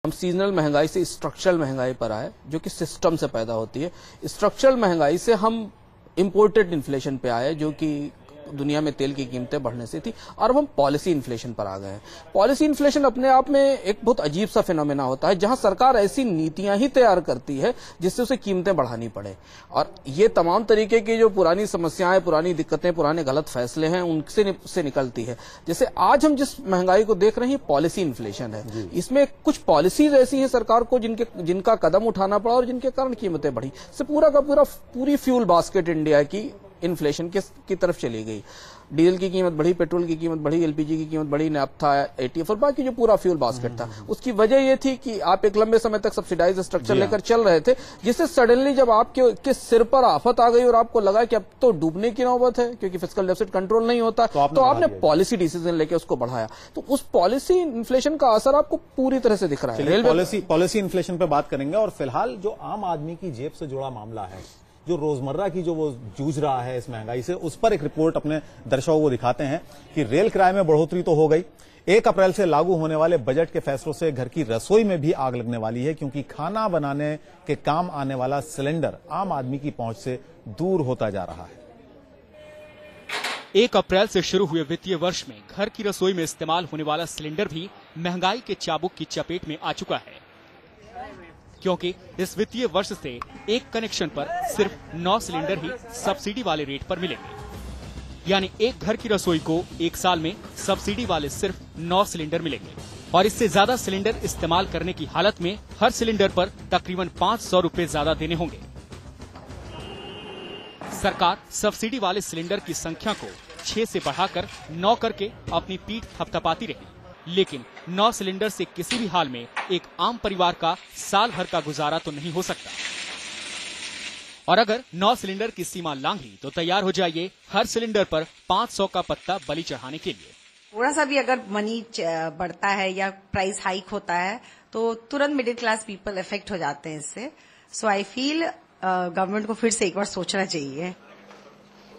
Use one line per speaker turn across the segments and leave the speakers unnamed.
हम सीजनल महंगाई से स्ट्रक्चरल महंगाई पर आए, जो कि सिस्टम से पैदा होती है। स्ट्रक्चरल महंगाई से हम इंपोर्टेड इन्फ्लेशन पे आए, जो कि दुनिया में तेल की कीमतें बढ़ने से थी, और अब हम पॉलिसी इन्फ्लेशन पर आ गए हैं। पॉलिसी इन्फ्लेशन अपने आप में एक बहुत अजीब सा फिनोमेना होता है, जहां सरकार ऐसी नीतियां ही तैयार करती है जिससे उसे कीमतें बढ़ानी पड़े, और ये तमाम तरीके की जो पुरानी समस्याएं, पुरानी दिक्कतें, पुराने गलत फैसले हैं, उनसे निकलती है। जैसे आज हम जिस महंगाई को देख रहे हैं, पॉलिसी इन्फ्लेशन है। इसमें कुछ पॉलिसीज ऐसी हैं सरकार को जिनका कदम उठाना पड़ा और जिनके कारण कीमतें बढ़ी। से पूरा का पूरी फ्यूल बास्केट इंडिया की इन्फ्लेशन की तरफ चली गई। डीजल की कीमत बढ़ी, पेट्रोल की कीमत बढ़ी, एलपीजी की कीमत बढ़ी, नैफ्था, एटीएफ और बाकी जो पूरा फ्यूल बास्केट था। उसकी वजह यह थी कि आप एक लंबे समय तक सब्सिडाइज स्ट्रक्चर लेकर चल रहे थे, जिससे सडनली जब आपके सिर पर आफत आ गई और आपको लगा कि अब तो डूबने की नौबत है, क्योंकि फिस्कल डेफिसिट कंट्रोल नहीं होता, तो आपने पॉलिसी डिसीजन लेके उसको बढ़ाया। तो उस पॉलिसी इन्फ्लेशन का असर आपको पूरी तरह से दिख रहा है।
पॉलिसी इन्फ्लेशन पे बात करेंगे, और फिलहाल जो आम आदमी की जेब से जुड़ा मामला है, जो रोजमर्रा की जो वो जूझ रहा है इस महंगाई से, उस पर एक रिपोर्ट अपने दर्शकों को दिखाते हैं कि रेल किराए में बढ़ोतरी तो हो गई, 1 अप्रैल से लागू होने वाले बजट के फैसलों से घर की रसोई में भी आग लगने वाली है, क्योंकि खाना बनाने के काम आने वाला सिलेंडर आम आदमी की पहुंच से दूर होता जा रहा है।
1 अप्रैल से शुरू हुए वित्तीय वर्ष में घर की रसोई में इस्तेमाल होने वाला सिलेंडर भी महंगाई के चाबुक की चपेट में आ चुका है, क्योंकि इस वित्तीय वर्ष से एक कनेक्शन पर सिर्फ 9 सिलेंडर ही सब्सिडी वाले रेट पर मिलेंगे। यानी एक घर की रसोई को 1 साल में सब्सिडी वाले सिर्फ 9 सिलेंडर मिलेंगे, और इससे ज्यादा सिलेंडर इस्तेमाल करने की हालत में हर सिलेंडर पर तकरीबन 500 रुपए ज्यादा देने होंगे। सरकार सब्सिडी वाले सिलेंडर की संख्या को 6 से बढ़ाकर 9 करके अपनी पीठ थपथपाती रही, लेकिन 9 सिलेंडर से किसी भी हाल में एक आम परिवार का साल भर का गुजारा तो नहीं हो सकता। और अगर 9 सिलेंडर की सीमा लांघी तो तैयार हो जाइए हर सिलेंडर पर 500 का पत्ता बलि चढ़ाने के लिए।
थोड़ा सा भी अगर मनी बढ़ता है या प्राइस हाइक होता है तो तुरंत मिडिल क्लास पीपल इफेक्ट हो जाते हैं इससे। सो आई फील गवर्नमेंट को फिर से एक बार सोचना चाहिए।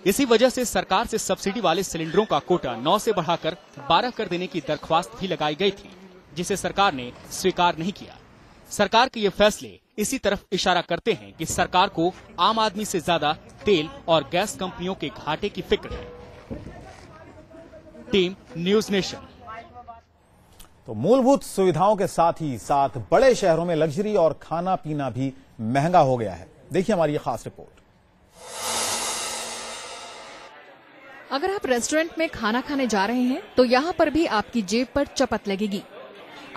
इसी वजह से सरकार से सब्सिडी वाले सिलेंडरों का कोटा 9 से बढ़ाकर 12 कर देने की दरख्वास्त भी लगाई गई थी, जिसे सरकार ने स्वीकार नहीं किया। सरकार के ये फैसले इसी तरफ इशारा करते हैं कि सरकार को आम आदमी से ज्यादा तेल और गैस कंपनियों के घाटे की फिक्र है। Team news nation.
तो मूलभूत सुविधाओं के साथ ही साथ बड़े शहरों में लग्जरी और खाना पीना भी महंगा हो गया है। देखिए हमारी ये खास रिपोर्ट।
अगर आप रेस्टोरेंट में खाना खाने जा रहे हैं तो यहाँ पर भी आपकी जेब पर चपत लगेगी।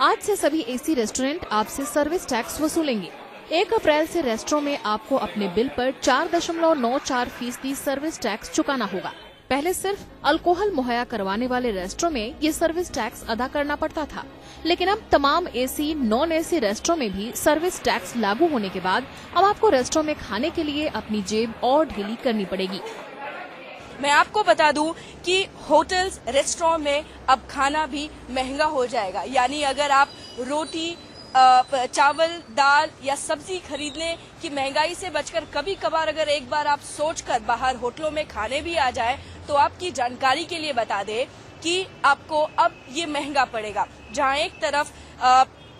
आज से सभी एसी रेस्टोरेंट आपसे सर्विस टैक्स वसूलेंगे। 1 अप्रैल से रेस्टोरेंट में आपको अपने बिल पर 4.94% सर्विस टैक्स चुकाना होगा। पहले सिर्फ अल्कोहल मुहैया करवाने वाले रेस्टोरेंट में ये सर्विस टैक्स अदा करना पड़ता था, लेकिन अब तमाम एसी नॉन एसी रेस्टोरेंट में भी सर्विस टैक्स लागू होने के बाद अब आपको रेस्टोरेंट में खाने के लिए अपनी जेब और ढीली करनी पड़ेगी।
मैं आपको बता दूं कि होटल्स, रेस्टोरेंट में अब खाना भी महंगा हो जाएगा। यानी अगर आप रोटी, चावल, दाल या सब्जी खरीदने की महंगाई से बचकर कभी कभार अगर एक बार आप सोचकर बाहर होटलों में खाने भी आ जाए, तो आपकी जानकारी के लिए बता दें कि आपको अब ये महंगा पड़ेगा। जहां एक तरफ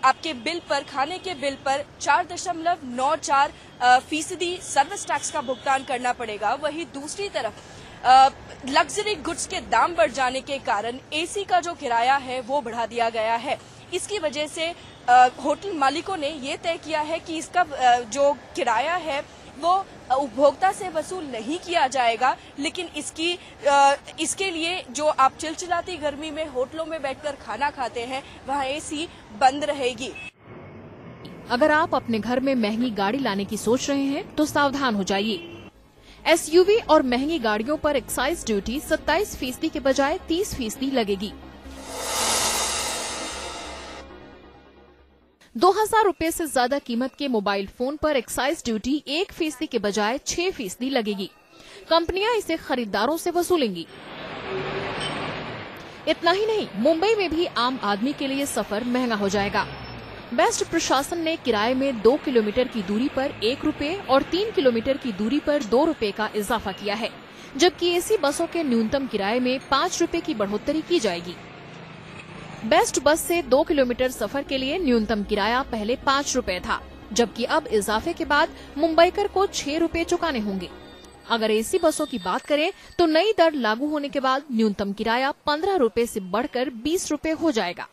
आपके बिल पर, खाने के बिल पर 4.94% सर्विस टैक्स का भुगतान करना पड़ेगा, वहीं दूसरी तरफ लग्जरी गुड्स के दाम बढ़ जाने के कारण एसी का जो किराया है वो बढ़ा दिया गया है। इसकी वजह से होटल मालिकों ने ये तय किया है कि इसका जो किराया है वो उपभोक्ता से वसूल नहीं किया जाएगा, लेकिन इसके लिए जो आप चिलचिलाती गर्मी में होटलों में बैठकर खाना खाते हैं वहाँ एसी बंद रहेगी।
अगर आप अपने घर में महंगी गाड़ी लाने की सोच रहे हैं तो सावधान हो जाइए। एसयूवी और महंगी गाड़ियों पर एक्साइज ड्यूटी 27% के बजाय 30% लगेगी। 2000 रुपए से ज्यादा कीमत के मोबाइल फोन पर एक्साइज ड्यूटी 1% के बजाय 6% लगेगी। कंपनियां इसे खरीदारों से वसूलेंगी। इतना ही नहीं, मुंबई में भी आम आदमी के लिए सफर महंगा हो जाएगा। बेस्ट प्रशासन ने किराए में 2 किलोमीटर की दूरी पर 1 रुपए और 3 किलोमीटर की दूरी पर 2 रुपए का इजाफा किया है, जबकि एसी बसों के न्यूनतम किराए में 5 रुपए की बढ़ोतरी की जाएगी। बेस्ट बस से 2 किलोमीटर सफर के लिए न्यूनतम किराया पहले 5 रुपए था, जबकि अब इजाफे के बाद मुंबईकर को 6 रुपए चुकाने होंगे। अगर एसी बसों की बात करें तो नई दर लागू होने के बाद न्यूनतम किराया 15 रुपए से बढ़कर 20 रुपए हो जाएगा।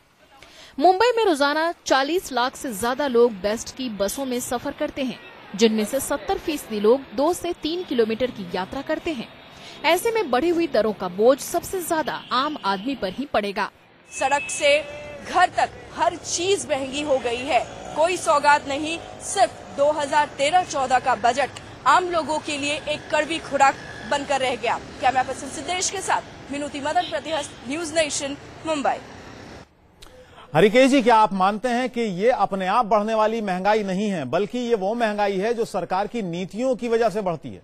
मुंबई में रोजाना 40 लाख से ज्यादा लोग बेस्ट की बसों में सफर करते हैं, जिनमें से 70% लोग 2 से 3 किलोमीटर की यात्रा करते हैं। ऐसे में बढ़ी हुई दरों का बोझ सबसे ज्यादा आम आदमी पर ही पड़ेगा।
सड़क से घर तक हर चीज महंगी हो गई है। कोई सौगात नहीं, सिर्फ 2013-14 का बजट आम लोगों के लिए एक कड़वी खुराक बनकर रह गया। कैमरा पर्सन सिद्धेश के साथ विनोती मदन, प्रतिहस्त, न्यूज नेशन, मुंबई।
हरिकेश जी, क्या आप मानते हैं कि ये अपने आप बढ़ने वाली महंगाई नहीं है, बल्कि ये वो महंगाई है जो सरकार की नीतियों की वजह से बढ़ती है?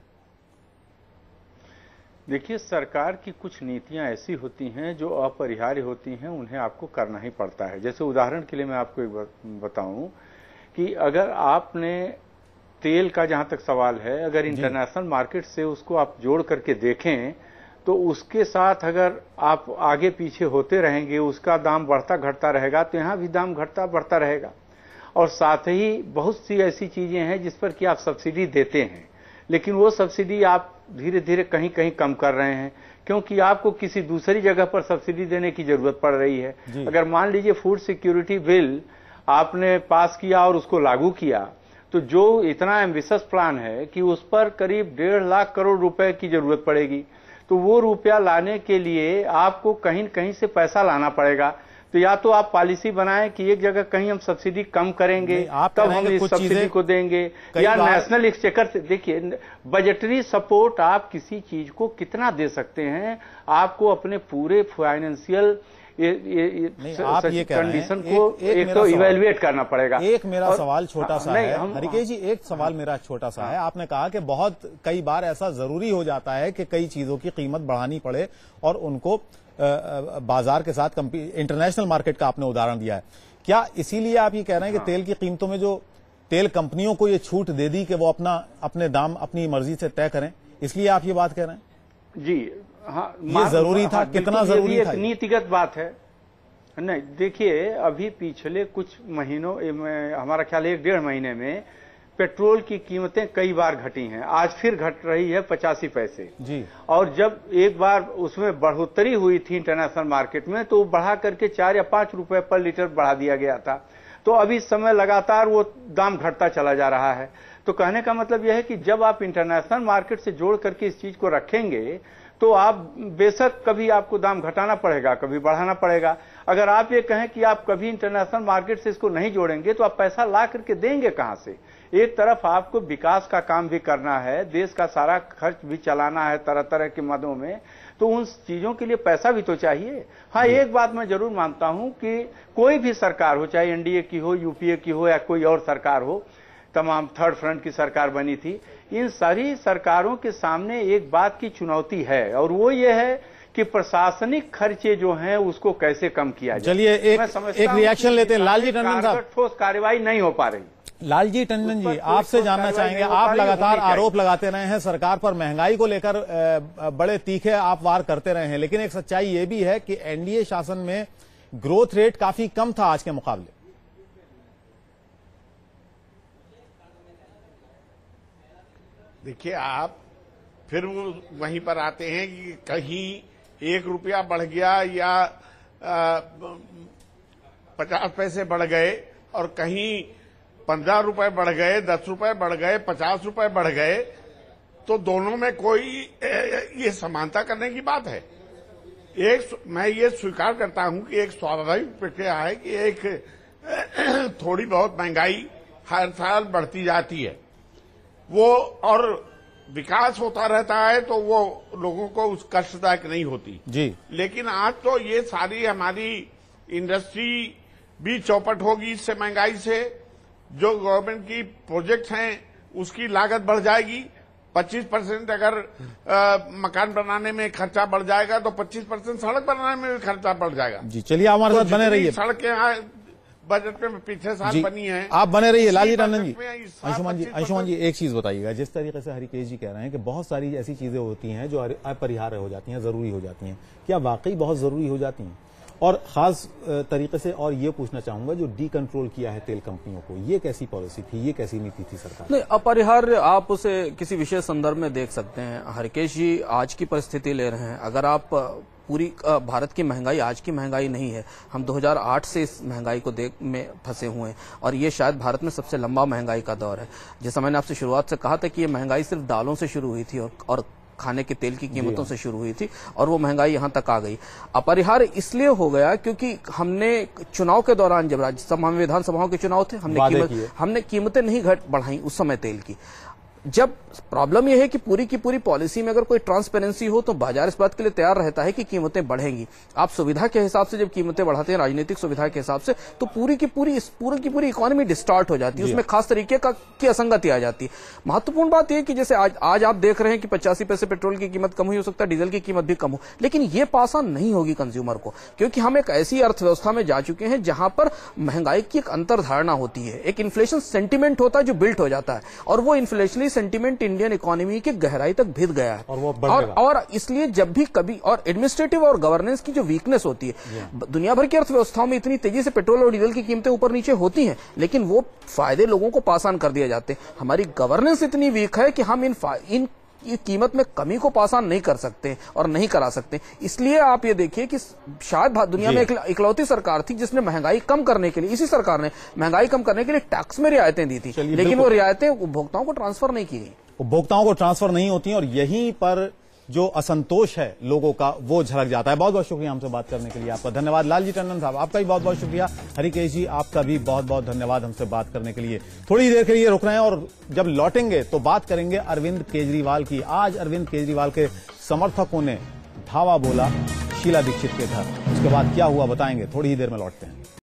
देखिए, सरकार की कुछ नीतियां ऐसी होती हैं जो अपरिहार्य होती हैं, उन्हें आपको करना ही पड़ता है। जैसे उदाहरण के लिए मैं आपको एक बताऊं कि अगर आपने तेल का, जहां तक सवाल है, अगर इंटरनेशनल मार्केट से उसको आप जोड़ करके देखें तो उसके साथ अगर आप आगे पीछे होते रहेंगे, उसका दाम बढ़ता घटता रहेगा, तो यहां भी दाम घटता बढ़ता रहेगा। और साथ ही बहुत सी ऐसी चीजें हैं जिस पर कि आप सब्सिडी देते हैं, लेकिन वो सब्सिडी आप धीरे धीरे कहीं कहीं कम कर रहे हैं, क्योंकि आपको किसी दूसरी जगह पर सब्सिडी देने की जरूरत पड़ रही है। अगर मान लीजिए फूड सिक्योरिटी बिल आपने पास किया और उसको लागू किया, तो जो इतना एम्बिशियस प्लान है कि उस पर करीब 1.5 लाख करोड़ रुपए की जरूरत पड़ेगी, तो वो रुपया लाने के लिए आपको कहीं कहीं से पैसा लाना पड़ेगा। तो या तो आप पॉलिसी बनाएं कि एक जगह कहीं हम सब्सिडी कम करेंगे, तब हम इस सब्सिडी को देंगे, या नेशनल एक्सचेकर से। देखिए, बजटरी सपोर्ट आप किसी चीज को कितना दे सकते हैं, आपको अपने पूरे फाइनेंशियल
आप ये
कंडीशन को एक तो इवेल्युएट करना पड़ेगा।
एक मेरा सवाल छोटा सा है हरिकेश जी, एक सवाल मेरा छोटा सा है। आपने कहा कि बहुत कई बार ऐसा जरूरी हो जाता है कि कई चीजों की कीमत बढ़ानी पड़े और उनको बाजार के साथ इंटरनेशनल मार्केट का आपने उदाहरण दिया है। क्या इसीलिए आप ये कह रहे हैं कि तेल की कीमतों में जो तेल कंपनियों को ये छूट दे दी कि वो अपने दाम अपनी मर्जी से तय करें, इसलिए आप ये बात कह रहे हैं?
जी हाँ,
ये जरूरी था, कितना जरूरी था?
नीतिगत बात है। नहीं, देखिए, अभी पिछले कुछ महीनों में, हमारा ख्याल 1-1.5 महीने में पेट्रोल की कीमतें कई बार घटी हैं। आज फिर घट रही है 85 पैसे
जी।
और जब एक बार उसमें बढ़ोतरी हुई थी इंटरनेशनल मार्केट में, तो बढ़ा करके 4 या 5 रुपए पर लीटर बढ़ा दिया गया था। तो अभी इस समय लगातार वो दाम घटता चला जा रहा है। तो कहने का मतलब यह है कि जब आप इंटरनेशनल मार्केट से जोड़ करके इस चीज को रखेंगे, तो आप बेशक कभी आपको दाम घटाना पड़ेगा, कभी बढ़ाना पड़ेगा। अगर आप ये कहें कि आप कभी इंटरनेशनल मार्केट से इसको नहीं जोड़ेंगे, तो आप पैसा ला करके देंगे कहां से? एक तरफ आपको विकास का काम भी करना है, देश का सारा खर्च भी चलाना है तरह तरह के मदों में, तो उन चीजों के लिए पैसा भी तो चाहिए। हाँ, एक बात मैं जरूर मानता हूं कि कोई भी सरकार हो, चाहे एनडीए की हो, यूपीए की हो, या कोई और सरकार हो, तमाम थर्ड फ्रंट की सरकार बनी थी, इन सारी सरकारों के सामने एक बात की चुनौती है, और वो ये है कि प्रशासनिक खर्चे जो हैं उसको कैसे कम किया जाए।
चलिए एक रिएक्शन लेते हैं। लालजी टंडन साहब,
ठोस कार्रवाई नहीं हो पा रही।
लालजी टंडन जी, आपसे जानना चाहेंगे, आप लगातार आरोप लगाते रहे हैं सरकार पर, महंगाई को लेकर बड़े तीखे आप वार करते रहे हैं, लेकिन एक सच्चाई ये भी है कि एनडीए शासन में ग्रोथ रेट काफी कम था आज के मुकाबले।
देखिए, आप फिर वहीं पर आते हैं कि कहीं 1 रुपया बढ़ गया या 50 पैसे बढ़ गए, और कहीं 15 रुपए बढ़ गए, 10 रुपए बढ़ गए, 50 रुपए बढ़ गए, तो दोनों में कोई ये समानता करने की बात है। मैं ये स्वीकार करता हूं कि एक स्वाभाविक प्रक्रिया है कि एक थोड़ी बहुत महंगाई हर साल बढ़ती जाती है, वो और विकास होता रहता है, तो वो लोगों को उस कष्टदायक नहीं होती
जी।
लेकिन आज तो ये सारी हमारी इंडस्ट्री भी चौपट होगी इससे, महंगाई से। जो गवर्नमेंट की प्रोजेक्ट्स हैं उसकी लागत बढ़ जाएगी। 25% अगर मकान बनाने में खर्चा बढ़ जाएगा, तो 25% सड़क बनाने में भी खर्चा बढ़ जाएगा
जी। चलिए आप हमारे साथ बने रहिए।
सड़कें बजट में पिछले साल बनी है,
आप बने रहिए। लालजी टंडन जी, अंशुमान जी, एक चीज बताइएगा, जिस तरीके से हरिकेश जी कह रहे हैं कि बहुत सारी ऐसी चीजें होती हैं जो अपरिहार्य हो जाती हैं, जरूरी हो जाती हैं, क्या वाकई बहुत जरूरी हो जाती हैं? और खास तरीके से और ये पूछना चाहूंगा, जो डी कंट्रोल किया है तेल कंपनियों को, ये कैसी पॉलिसी थी, ये कैसी नीति थी सरकार?
नहीं, अपरिहार्य आप उसे किसी विशेष संदर्भ में देख सकते हैं। हरकेश जी आज की परिस्थिति ले रहे हैं। अगर आप पूरी भारत की महंगाई आज की महंगाई नहीं है, हम 2008 से इस महंगाई को में फंसे हुए हैं और ये शायद भारत में सबसे लंबा महंगाई का दौर है। जैसा मैंने आपसे शुरुआत से कहा था कि ये महंगाई सिर्फ दालों से शुरू हुई थी और खाने के तेल की कीमतों से शुरू हुई थी और वो महंगाई यहां तक आ गई। अपरिहार्य इसलिए हो गया क्योंकि हमने चुनाव के दौरान, जब राज्यसभा में विधानसभाओं के चुनाव थे, हमने कीमतें नहीं बढ़ाई उस समय तेल की। जब प्रॉब्लम यह है कि पूरी की पूरी पॉलिसी में अगर कोई ट्रांसपेरेंसी हो तो बाजार इस बात के लिए तैयार रहता है कि कीमतें बढ़ेंगी। आप सुविधा के हिसाब से जब कीमतें बढ़ाते हैं, राजनीतिक सुविधा के हिसाब से, तो पूरी की पूरी इकोनॉमी डिस्टार्ट हो जाती है, उसमें खास तरीके की असंगति आ जाती है। महत्वपूर्ण बात यह कि जैसे आज आप देख रहे हैं कि 85 पैसे पेट्रोल की कीमत कम हुई, हो सकता है डीजल की कीमत भी कम हो, लेकिन ये पास ऑन नहीं होगी कंज्यूमर को, क्योंकि हम एक ऐसी अर्थव्यवस्था में जा चुके हैं जहां पर महंगाई की एक अंतर्धारणा होती है, एक इन्फ्लेशन सेंटिमेंट होता है जो बिल्ट हो जाता है, और वो इन्फ्लेशनरी सेंटिमेंट इंडियन इकोनॉमी के गहराई तक भिद गया है। और इसलिए जब भी कभी, और एडमिनिस्ट्रेटिव और गवर्नेंस की जो वीकनेस होती है, दुनिया भर की अर्थव्यवस्थाओं में इतनी तेजी से पेट्रोल और डीजल की कीमतें ऊपर नीचे होती हैं, लेकिन वो फायदे लोगों को पास ऑन कर दिए जाते हैं। हमारी गवर्नेंस इतनी वीक है कि हम इन कीमत में कमी को पास ऑन नहीं कर सकते और नहीं करा सकते। इसलिए आप ये देखिए कि शायद दुनिया में इकलौती सरकार थी जिसने महंगाई कम करने के लिए, इसी सरकार ने महंगाई कम करने के लिए टैक्स में रियायतें दी थी, लेकिन वो रियायतें उपभोक्ताओं को ट्रांसफर नहीं की गई।
उपभोक्ताओं को ट्रांसफर नहीं होती हैं और यहीं पर जो असंतोष है लोगों का वो झलक जाता है। बहुत बहुत शुक्रिया हमसे बात करने के लिए, आपका धन्यवाद। लालजी टंडन साहब, आपका भी बहुत बहुत शुक्रिया। हरिकेश जी, आपका भी बहुत बहुत धन्यवाद हमसे बात करने के लिए। थोड़ी देर के लिए रुक रहे हैं और जब लौटेंगे तो बात करेंगे अरविंद केजरीवाल की। आज अरविंद केजरीवाल के समर्थकों ने धावा बोला शीला दीक्षित के घर, उसके बाद क्या हुआ बताएंगे, थोड़ी ही देर में लौटते हैं।